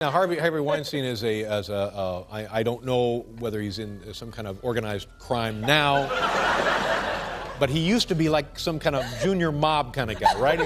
Now, Harvey Weinstein I don't know whether he's in some kind of organized crime now, but he used to be like some kind of junior mob kind of guy, right?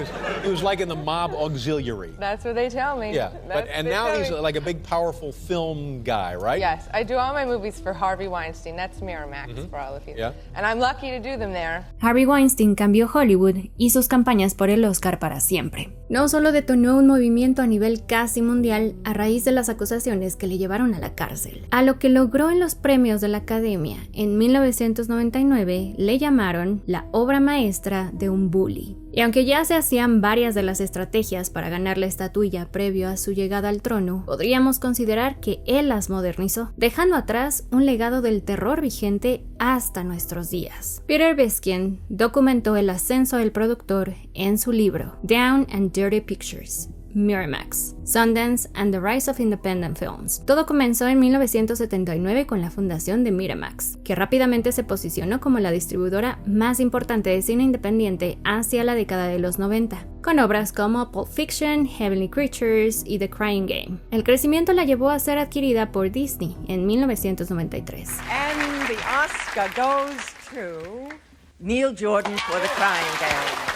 He was like in the mob auxiliary. That's what they tell me. Yeah, and now he's like a big, powerful film guy, right? Yes, I do all my movies for Harvey Weinstein. That's Miramax for all of you. Yeah. And I'm lucky to do them there. Harvey Weinstein cambió Hollywood y sus campañas por el Oscar para siempre. No solo detonó un movimiento a nivel casi mundial a raíz de las acusaciones que le llevaron a la cárcel, a lo que logró en los premios de la Academia. En 1999 le llamaron la obra maestra de un bully. Y aunque ya se hacían varias de las estrategias para ganar la estatuilla previo a su llegada al trono, podríamos considerar que él las modernizó, dejando atrás un legado del terror vigente hasta nuestros días. Peter Biskind documentó el ascenso del productor en su libro Down and Dirty Pictures, Miramax, Sundance and the Rise of Independent Films. Todo comenzó en 1979 con la fundación de Miramax, que rápidamente se posicionó como la distribuidora más importante de cine independiente hacia la década de los 90, con obras como Pulp Fiction, Heavenly Creatures y The Crying Game. El crecimiento la llevó a ser adquirida por Disney en 1993. And the Oscar goes to Neil Jordan for The Crying Game.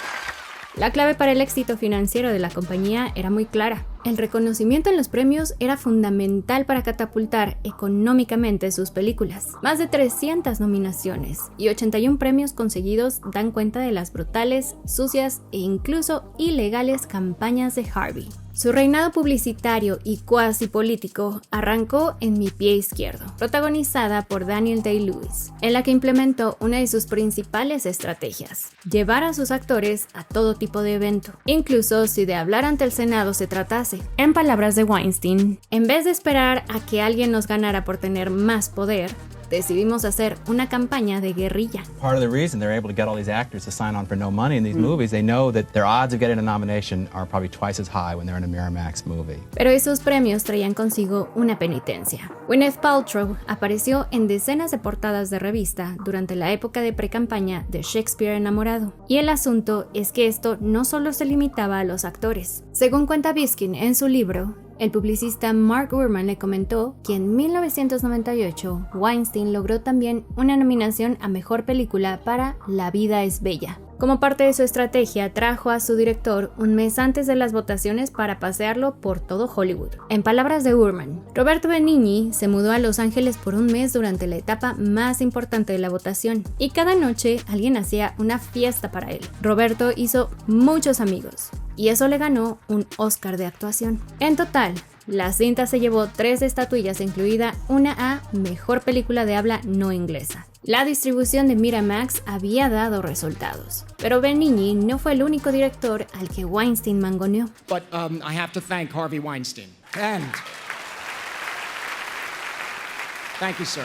La clave para el éxito financiero de la compañía era muy clara. El reconocimiento en los premios era fundamental para catapultar económicamente sus películas. Más de 300 nominaciones y 81 premios conseguidos dan cuenta de las brutales, sucias e incluso ilegales campañas de Harvey. Su reinado publicitario y cuasi político arrancó en Mi pie izquierdo, protagonizada por Daniel Day-Lewis, en la que implementó una de sus principales estrategias: llevar a sus actores a todo tipo de evento, incluso si de hablar ante el Senado se tratase. En palabras de Weinstein, en vez de esperar a que alguien nos ganara por tener más poder, decidimos hacer una campaña de guerrilla. Part of the reason they're able to get all these actors to sign on for no money in these movies, they know that their odds of getting a nomination are probably twice as high when they're in a Miramax movie. Pero esos premios traían consigo una penitencia. Gwyneth Paltrow apareció en decenas de portadas de revista durante la época de pre-campaña de Shakespeare enamorado. Y el asunto es que esto no solo se limitaba a los actores. Según cuenta Biskind en su libro, el publicista Mark Gurman le comentó que en 1998 Weinstein logró también una nominación a Mejor Película para La vida es bella. Como parte de su estrategia, trajo a su director un mes antes de las votaciones para pasearlo por todo Hollywood. En palabras de Gurman, Roberto Benigni se mudó a Los Ángeles por un mes durante la etapa más importante de la votación, y cada noche alguien hacía una fiesta para él. Roberto hizo muchos amigos, y eso le ganó un Oscar de actuación. En total, la cinta se llevó 3 estatuillas, incluida una a Mejor Película de Habla No Inglesa. La distribución de Miramax había dado resultados, pero Benigni no fue el único director al que Weinstein mangoneó. But I have to thank Harvey Weinstein. And thank you, sir.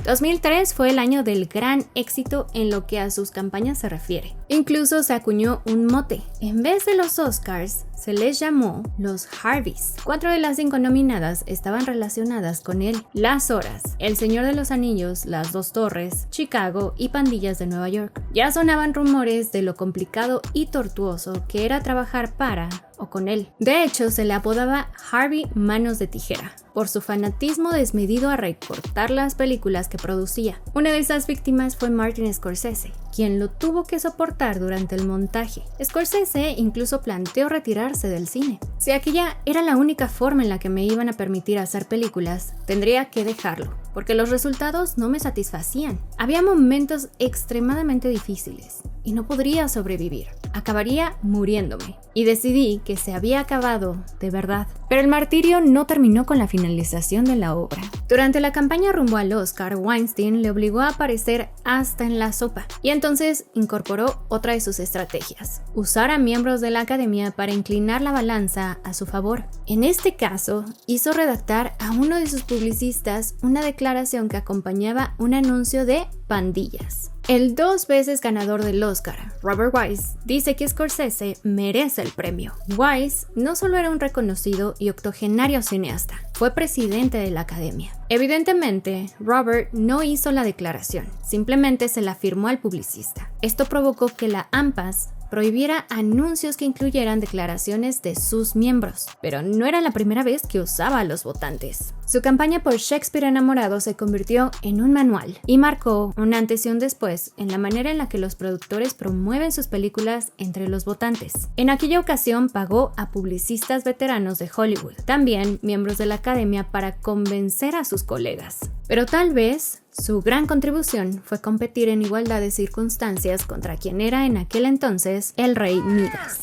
2003 fue el año del gran éxito en lo que a sus campañas se refiere. Incluso se acuñó un mote. En vez de los Oscars, se les llamó los Harveys. 4 de las 5 nominadas estaban relacionadas con él: Las Horas, El Señor de los Anillos, Las Dos Torres, Chicago y Pandillas de Nueva York. Ya sonaban rumores de lo complicado y tortuoso que era trabajar para o con él. De hecho, se le apodaba Harvey Manos de Tijera por su fanatismo desmedido a recortar las películas que producía. Una de esas víctimas fue Martin Scorsese, quien lo tuvo que soportar durante el montaje. Scorsese incluso planteó retirarse del cine. Si aquella era la única forma en la que me iban a permitir hacer películas, tendría que dejarlo, porque los resultados no me satisfacían. Había momentos extremadamente difíciles y no podría sobrevivir. Acabaría muriéndome. Y decidí que se había acabado de verdad. Pero el martirio no terminó con la finalización de la obra. Durante la campaña rumbo al Oscar, Weinstein le obligó a aparecer hasta en la sopa. Y entonces incorporó otra de sus estrategias: usar a miembros de la academia para inclinar la balanza a su favor. En este caso, hizo redactar a uno de sus publicistas una declaración que acompañaba un anuncio de Pandillas. El 2 veces ganador del Oscar, Robert Wise, dice que Scorsese merece el premio. Wise no solo era un reconocido y octogenario cineasta, fue presidente de la academia. Evidentemente, Robert no hizo la declaración, simplemente se la firmó al publicista. Esto provocó que la AMPAS prohibiera anuncios que incluyeran declaraciones de sus miembros, pero no era la primera vez que usaba a los votantes. Su campaña por Shakespeare enamorado se convirtió en un manual y marcó un antes y un después en la manera en la que los productores promueven sus películas entre los votantes. En aquella ocasión pagó a publicistas veteranos de Hollywood, también miembros de la academia, para convencer a sus colegas. Pero tal vez su gran contribución fue competir en igualdad de circunstancias contra quien era en aquel entonces el rey Midas.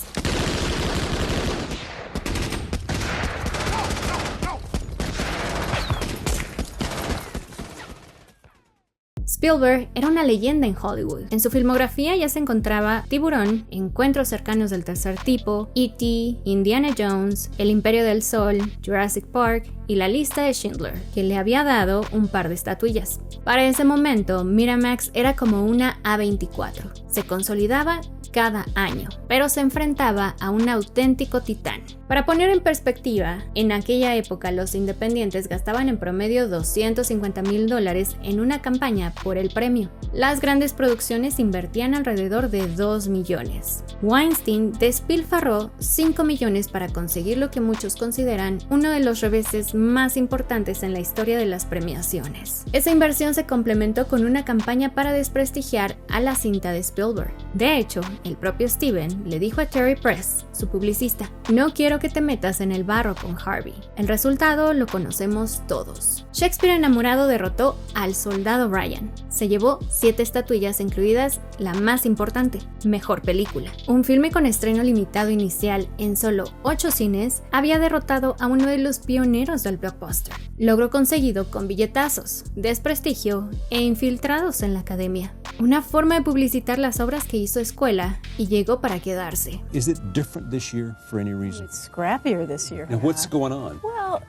Spielberg era una leyenda en Hollywood. En su filmografía ya se encontraba Tiburón, Encuentros cercanos del tercer tipo, E.T., Indiana Jones, El Imperio del Sol, Jurassic Park y La lista de Schindler, que le había dado un par de estatuillas. Para ese momento, Miramax era como una A24. Se consolidaba cada año, pero se enfrentaba a un auténtico titán. Para poner en perspectiva, en aquella época los independientes gastaban en promedio $250,000 en una campaña por el premio. Las grandes producciones invertían alrededor de $2 millones. Weinstein despilfarró $5 millones para conseguir lo que muchos consideran uno de los reveses más importantes en la historia de las premiaciones. Esa inversión se complementó con una campaña para desprestigiar a la cinta de Spielberg. De hecho, el propio Steven le dijo a Terry Press, su publicista, "No quiero que te metas en el barro con Harvey". El resultado lo conocemos todos. Shakespeare enamorado derrotó al Soldado Ryan. Se llevó 7 estatuillas, incluidas la más importante, Mejor Película. Un filme con estreno limitado inicial en solo 8 cines había derrotado a uno de los pioneros del blockbuster. Logro conseguido con billetazos, desprestigio e infiltrados en la academia. Una forma de publicitar las obras que hizo escuela y llegó para quedarse. Is it different this year for any reason? It's scrappier this year. And what's going on? Well,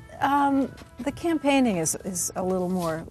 the campaigning is a little more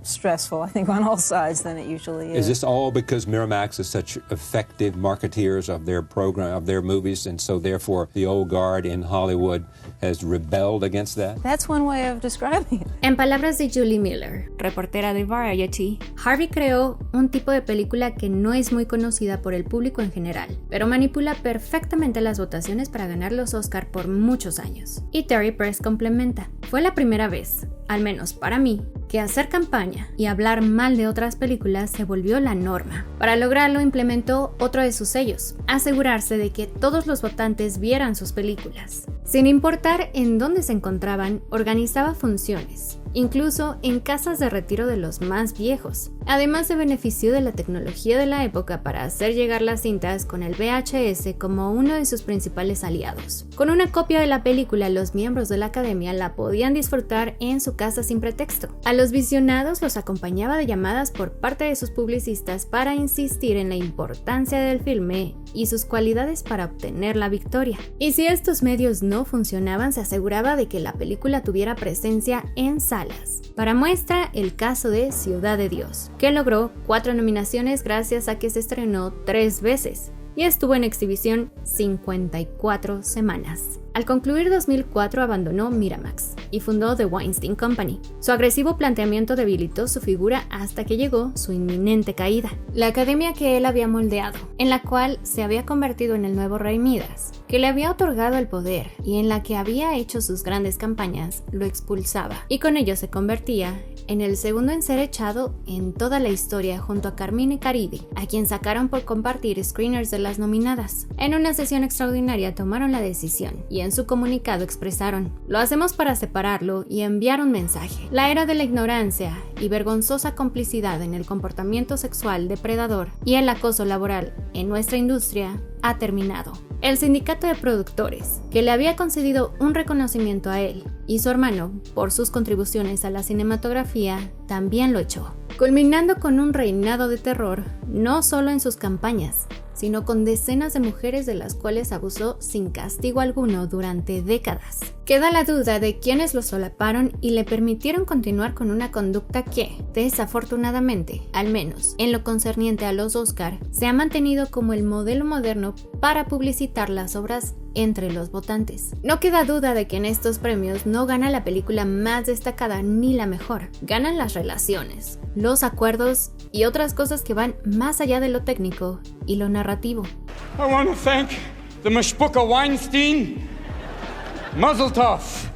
stressful, I think, on all sides than it usually is. Is this all because Miramax is such effective marketeers of their program, of their movies, and so therefore the old guard in Hollywood has rebelled against that? That's one way of describing it. En palabras de Julie Miller, reportera de Variety, Harvey creó un tipo de película que no es muy conocida por el público en general, pero manipula perfectamente las votaciones para ganar los Oscar por muchos años. Y Terry Press complementa: fue la primera vez, al menos para mí, que hacer campaña y hablar mal de otras películas se volvió la norma. Para lograrlo implementó otro de sus sellos: asegurarse de que todos los votantes vieran sus películas. Sin importar en dónde se encontraban, organizaba funciones, incluso en casas de retiro de los más viejos. Además, se benefició de la tecnología de la época para hacer llegar las cintas con el VHS como uno de sus principales aliados. Con una copia de la película, los miembros de la academia la podían disfrutar en su casa sin pretexto. A los visionados los acompañaba de llamadas por parte de sus publicistas para insistir en la importancia del filme y sus cualidades para obtener la victoria. Y si estos medios no funcionaban, se aseguraba de que la película tuviera presencia en salas. Para muestra, el caso de Ciudad de Dios, que logró 4 nominaciones gracias a que se estrenó 3 veces y estuvo en exhibición 54 semanas. Al concluir 2004 abandonó Miramax y fundó The Weinstein Company. Su agresivo planteamiento debilitó su figura hasta que llegó su inminente caída. La academia que él había moldeado, en la cual se había convertido en el nuevo rey Midas, que le había otorgado el poder y en la que había hecho sus grandes campañas, lo expulsaba, y con ello se convertía en el segundo en ser echado en toda la historia, junto a Carmine Caridi, a quien sacaron por compartir screeners de las nominadas. En una sesión extraordinaria tomaron la decisión y en su comunicado expresaron: "Lo hacemos para separarlo y enviar un mensaje. La era de la ignorancia y vergonzosa complicidad en el comportamiento sexual depredador y el acoso laboral en nuestra industria ha terminado". El sindicato de productores, que le había concedido un reconocimiento a él y su hermano por sus contribuciones a la cinematografía, también lo echó, culminando con un reinado de terror, no solo en sus campañas, sino con decenas de mujeres de las cuales abusó sin castigo alguno durante décadas. Queda la duda de quiénes lo solaparon y le permitieron continuar con una conducta que, desafortunadamente, al menos en lo concerniente a los Oscar, se ha mantenido como el modelo moderno para publicitar las obras entre los votantes. No queda duda de que en estos premios no gana la película más destacada ni la mejor. Ganan las relaciones, los acuerdos y otras cosas que van más allá de lo técnico y lo narrativo. I want to thank the Mishpucha Weinstein. Mazel tov.